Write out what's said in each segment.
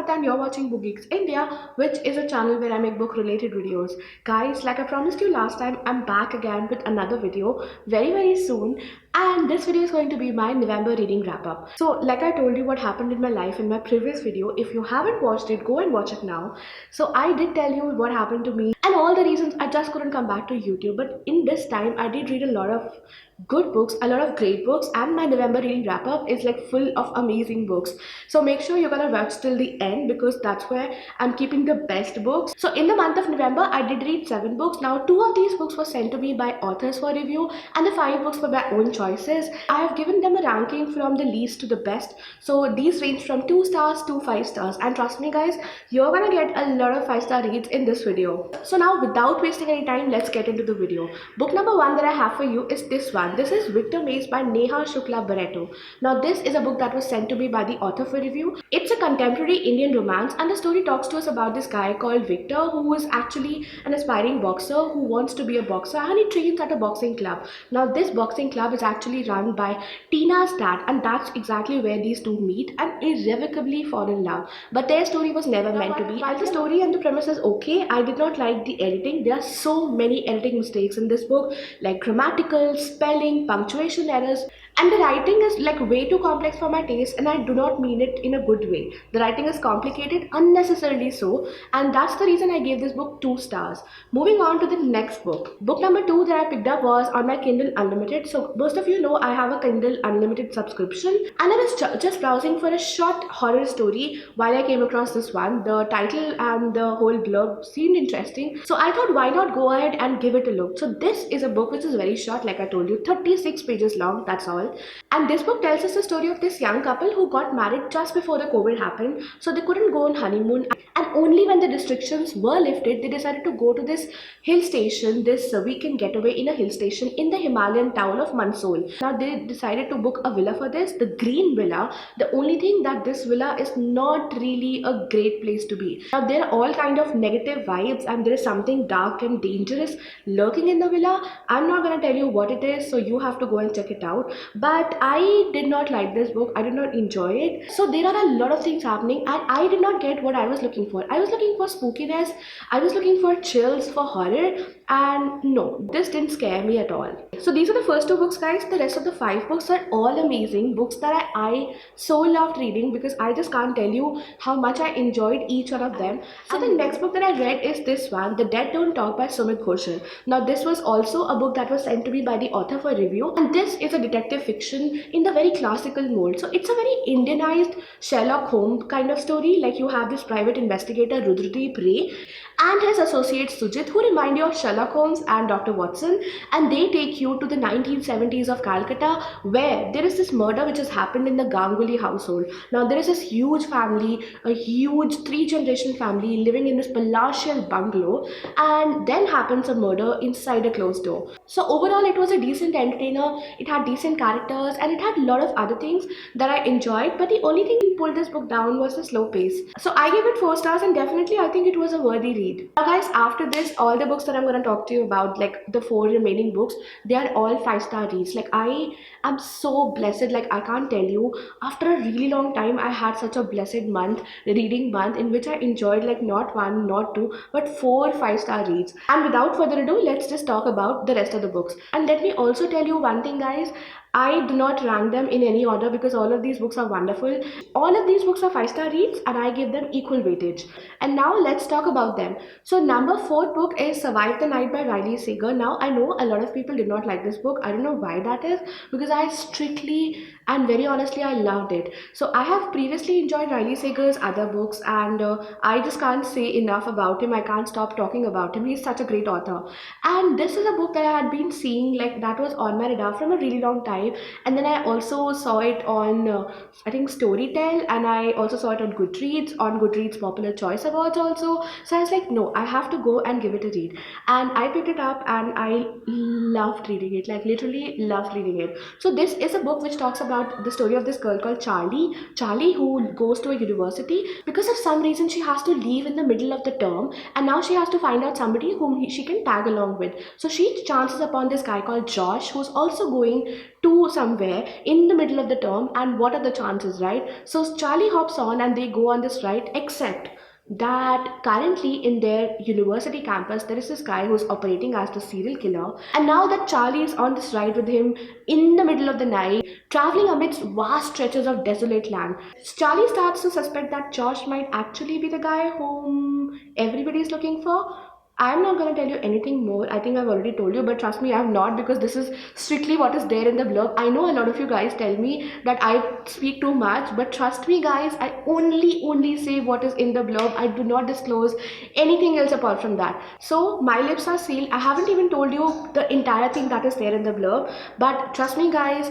Samantha and you're watching bookGeeks India, which is a channel where I make book related videos. Guys, like I promised you last time, I'm back again with another video very soon. And this video is going to be my November reading wrap up. So like I told you what happened in my life in my previous video, if you haven't watched it, go and watch it now. So I did tell you what happened to me and all the reasons I just couldn't come back to YouTube. But in this time, I did read a lot of good books, a lot of great books, and my November reading wrap up is like full of amazing books. So make sure you're gonna watch till the end because that's where I'm keeping the best books. So in the month of November, I did read 7 books. Now 2 of these books were sent to me by authors for review and the 5 books were my own choices. I have given them a ranking from the least to the best. So these range from 2 stars to 5 stars, and trust me guys, you're gonna get a lot of 5-star reads in this video. So now without wasting any time, let's get into the video. Book number 1 that I have for you is this one. This is Victor Maze by Neha Shukla Barreto. Now this is a book that was sent to me by the author for review. It's a contemporary Indian romance, and the story talks to us about this guy called Victor, who is actually an aspiring boxer who wants to be a boxer, and he trains at a boxing club. Now this boxing club is actually run by Tina's dad, and that's exactly where these two meet and irrevocably fall in love. But their story was never meant to be. While the story and the premise is okay, I did not like the editing. There are so many editing mistakes in this book, like grammatical, spelling, punctuation errors, and the writing is like way too complex for my taste, and I do not mean it in a good way. The writing is complicated, unnecessarily so, and that's the reason I gave this book 2 stars. Moving on to the next book. Book number 2 that I picked up was on my Kindle Unlimited. So most of you know I have a Kindle Unlimited subscription, and I was just browsing for a short horror story while I came across this one. The title and the whole blurb seemed interesting, so I thought why not go ahead and give it a look. So this is a book which is very short, like I told you, 36 pages long, that's all. And this book tells us the story of this young couple who got married just before the COVID happened, so they couldn't go on honeymoon, and only when the restrictions were lifted they decided to go to this hill station, this weekend getaway in a hill station in the Himalayan town of Mansoul. Now they decided to book a villa for this, the Green Villa. The only thing that this villa is not really a great place to be. Now there are all kind of negative vibes and there is something dark and dangerous lurking in the villa. I'm not gonna tell you what it is, so you have to go and check it out. But I did not like this book. I did not enjoy it. So there are a lot of things happening and I did not get what I was looking for. I was looking for spookiness, I was looking for chills, for horror, and no, this didn't scare me at all. So these are the first 2 books guys. The rest of the 5 books are all amazing books that I so loved reading because I just can't tell you how much I enjoyed each one of them. So the next book that I read is this one, The Dead Don't Talk by Sumit Ghoshal. Now this was also a book that was sent to me by the author for review, and this is a detective fiction in the very classical mold. So it's a very Indianized Sherlock Holmes kind of story. Like you have this private investigator Rudradeep Ray and his associate Sujit, who remind you of Sherlock Holmes and Dr. Watson, and they take you to the 1970s of Calcutta, where there is this murder which has happened in the Ganguly household. Now there is this huge family, a huge 3-generation family living in this palatial bungalow, and then happens a murder inside a closed door. So overall it was a decent entertainer, it had decent characters, and it had a lot of other things that I enjoyed, but the only thing that pulled this book down was the slow pace. So I gave it 4 stars, and definitely I think it was a worthy read. Now guys, after this, all the books that I'm going to talk to you about, like the 4 remaining books, they are all 5-star reads. Like I am so blessed, like I can't tell you, after a really long time I had such a blessed month, reading month, in which I enjoyed like not 1, not 2, but 4 5-star reads. And without further ado, let's just talk about the rest of the books. And let me also tell you one thing guys, I do not rank them in any order because all of these books are wonderful. All of these books are 5-star reads and I give them equal weightage. And now let's talk about them. So number 4 book is Survive the Night by Riley Sager. Now I know a lot of people did not like this book. I don't know why that is, because I strictly and very honestly I loved it. So I have previously enjoyed Riley Sager's other books, and I just can't say enough about him. I can't stop talking about him. He's such a great author. And this is a book that I had been seeing, like that was on my radar from a really long time. And then I also saw it on I think Storytel, and I also saw it on Goodreads Popular Choice Awards also. So I was like, no, I have to go and give it a read. And I picked it up and I loved reading it, like literally loved reading it. So this is a book which talks about the story of this girl called Charlie, who goes to a university because of some reason she has to leave in the middle of the term, and now she has to find out somebody whom she can tag along with. So she chances upon this guy called Josh, who's also going to somewhere in the middle of the term, and what are the chances, right? So Charlie hops on and they go on this ride, except that currently in their university campus there is this guy who's operating as the serial killer, and now that Charlie is on this ride with him in the middle of the night, traveling amidst vast stretches of desolate land, Charlie starts to suspect that Josh might actually be the guy whom everybody is looking for. I'm not gonna tell you anything more. I think I've already told you, but trust me, I have not, because this is strictly what is there in the blurb. I know a lot of you guys tell me that I speak too much, but trust me, guys, I only say what is in the blurb. I do not disclose anything else apart from that. So my lips are sealed. I haven't even told you the entire thing that is there in the blurb, but trust me, guys,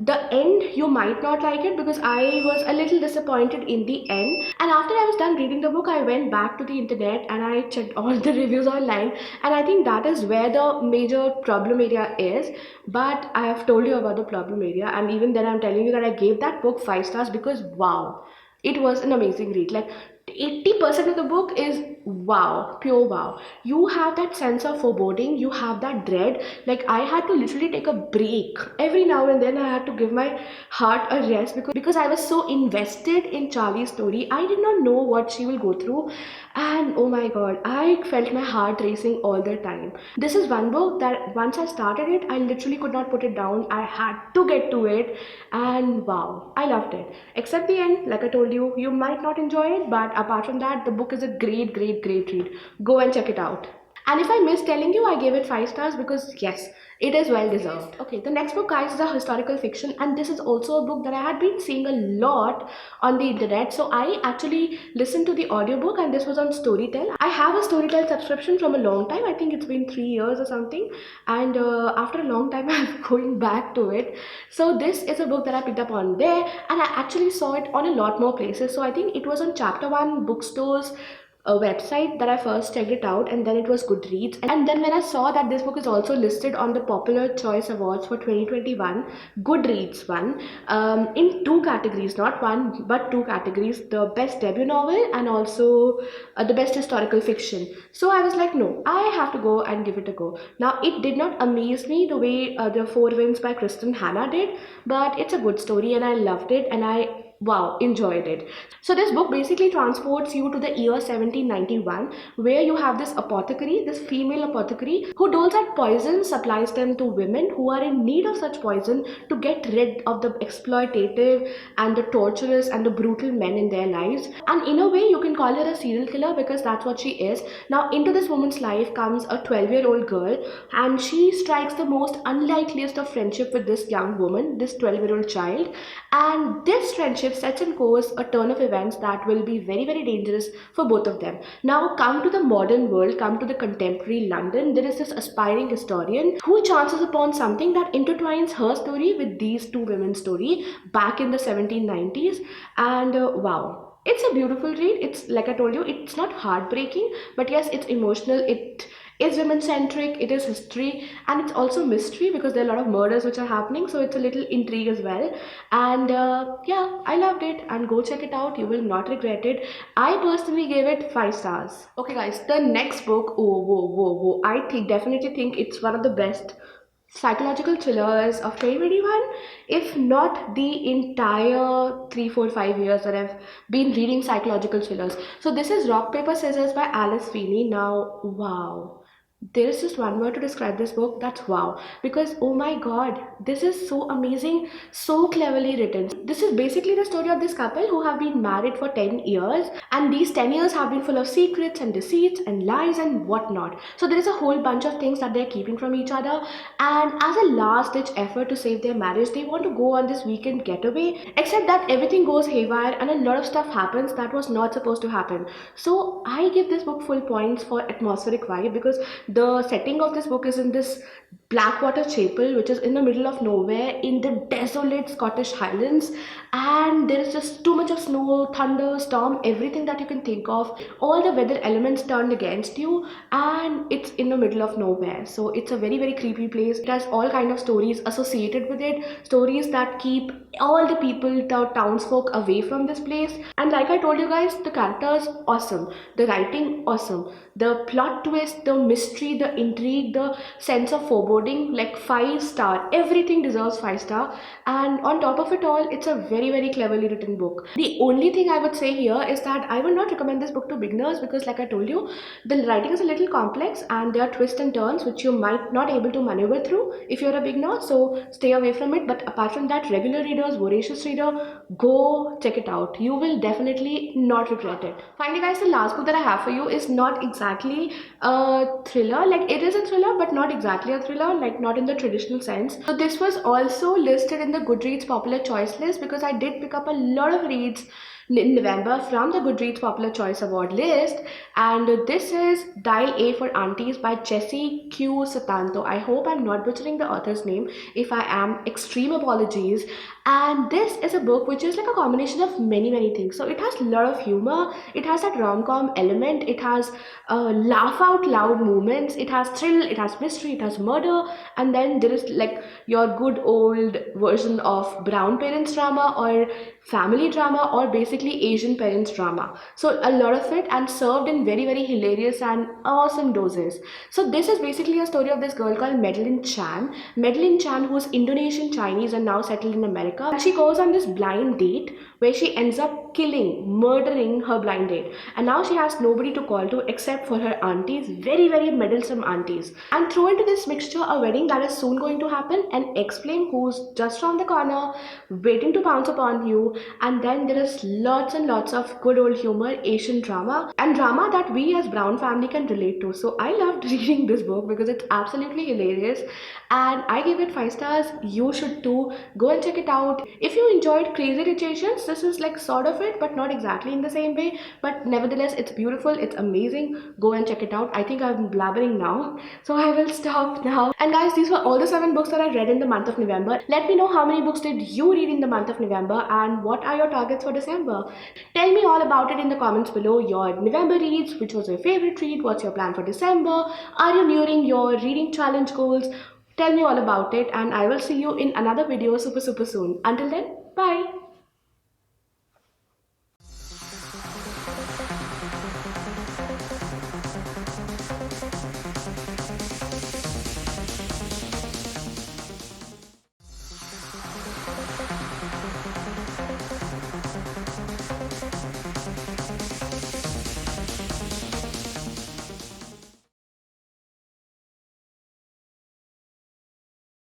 the end, you might not like it, because I was a little disappointed in the end. And after I was done reading the book, I went back to the internet and I checked all the reviews online, and I think that is where the major problem area is. But I have told you about the problem area, and even then I'm telling you that I gave that book 5 stars, because wow, it was an amazing read. Like 80% of the book is wow, pure wow. You have that sense of foreboding, you have that dread. Like I had to literally take a break every now and then. I had to give my heart a rest, because I was so invested in Charlie's story. I did not know what she will go through, and oh my god, I felt my heart racing all the time. This is one book that once I started it, I literally could not put it down. I had to get to it, and wow, I loved it. Except the end, like I told you, you might not enjoy it, but apart from that, the book is a great read. Go and check it out. And if I missed telling you, I gave it 5 stars, because yes, it is well deserved. Okay, the next book, guys, is a historical fiction, and this is also a book that I had been seeing a lot on the internet. So I actually listened to the audiobook, and this was on Storytel. I have a Storytel subscription from a long time. I think it's been 3 years or something, and after a long time I'm going back to it. So this is a book that I picked up on there, and I actually saw it on a lot more places. So I think it was on Chapter One bookstores, a website, that I first checked it out, and then it was Goodreads. And then when I saw that this book is also listed on the Popular Choice Awards for 2021, Goodreads one, in two categories, not one but two categories, the best debut novel and also the best historical fiction. So I was like, no, I have to go and give it a go. Now it did not amaze me the way the Four Winds by Kristen Hanna did, but it's a good story and I loved it, and I wow, enjoyed it. So this book basically transports you to the year 1791, where you have this apothecary, this female apothecary, who doles out poison, supplies them to women who are in need of such poison to get rid of the exploitative and the torturous and the brutal men in their lives. And in a way, you can call her a serial killer, because that's what she is. Now into this woman's life comes a 12-year-old girl, and she strikes the most unlikeliest of friendship with this young woman, this 12-year-old child. And this friendship sets in course a turn of events that will be very dangerous for both of them. Now come to the modern world, come to the contemporary London. There is this aspiring historian who chances upon something that intertwines her story with these two women's story back in the 1790s. And wow, it's a beautiful read. It's like I told you, it's not heartbreaking, but yes, it's emotional. It is women centric, it is history, and it's also mystery, because there are a lot of murders which are happening, so it's a little intrigue as well. And yeah, I loved it, and go check it out, you will not regret it. I personally gave it 5 stars. Okay guys, the next book, oh whoa, I think definitely think it's one of the best psychological thrillers of 2021, if not the entire 3 4 5 years that I've been reading psychological thrillers. So this is Rock Paper Scissors by Alice Feeney. Now wow, there is just one word to describe this book, that's wow. Because oh my god, this is so amazing, so cleverly written. This is basically the story of this couple who have been married for 10 years, and these 10 years have been full of secrets and deceits and lies and whatnot. So there is a whole bunch of things that they're keeping from each other, and as a last ditch effort to save their marriage, they want to go on this weekend getaway, except that everything goes haywire and a lot of stuff happens that was not supposed to happen. So I give this book full points for atmospheric vibe, because the setting of this book is in this Blackwater Chapel, which is in the middle of nowhere in the desolate Scottish Highlands, and there is just too much of snow, thunder, storm, everything that you can think of. All the weather elements turned against you, and it's in the middle of nowhere. So it's a very creepy place. It has all kind of stories associated with it, stories that keep all the people, the townsfolk, away from this place. And like I told you guys, the characters awesome, the writing awesome. The plot twist, the mystery, the intrigue, the sense of foreboding, like 5 star. Everything deserves 5 star. And on top of it all, it's a very, very cleverly written book. The only thing I would say here is that I would not recommend this book to beginners because, like I told you, the writing is a little complex and there are twists and turns which you might not able to maneuver through if you're a beginner. So stay away from it. But apart from that, regular readers, voracious reader, go check it out. You will definitely not regret it. Finally, guys, the last book that I have for you is not exactly a thriller. Like, it is a thriller, but not exactly a thriller, like not in the traditional sense. So this was also listed in the Goodreads popular choice list because I did pick up a lot of reads in November from the Goodreads Popular Choice Award list, and this is Dial A for Aunties by Jessie Q. Satanto. I hope I'm not butchering the author's name. If I am, extreme apologies. And this is a book which is like a combination of many things. So it has a lot of humor, it has that rom-com element, it has laugh out loud moments, it has thrill, it has mystery, it has murder, and then there is like your good old version of brown parents drama or family drama or basically Asian parents drama. So a lot of it, and served in very hilarious and awesome doses. So this is basically a story of this girl called Madeline Chan. Madeline Chan, who's Indonesian Chinese and now settled in America. And she goes on this blind date where she ends up murdering her blind date. And now she has nobody to call to except for her aunties, very meddlesome aunties. And throw into this mixture a wedding that is soon going to happen, and explain who's just around the corner waiting to pounce upon you. And then there is lots and lots of good old humor, Asian drama, and drama that we as Brown family can relate to. So I loved reading this book because it's absolutely hilarious, and I gave it 5 stars. You should too. Go and check it out. If you enjoyed Crazy Rich Asians, this is like sort of it, but not exactly in the same way. But nevertheless, it's beautiful, it's amazing. Go and check it out. I think I'm blabbering now, so I will stop now. And guys, these were all the 7 books that I read in the month of November. Let me know how many books did you read in the month of November, and what are your targets for December? Tell me all about it in the comments below. Your November reads, which was your favorite read, what's your plan for December, are you nearing your reading challenge goals? Tell me all about it, and I will see you in another video super soon. Until then, bye.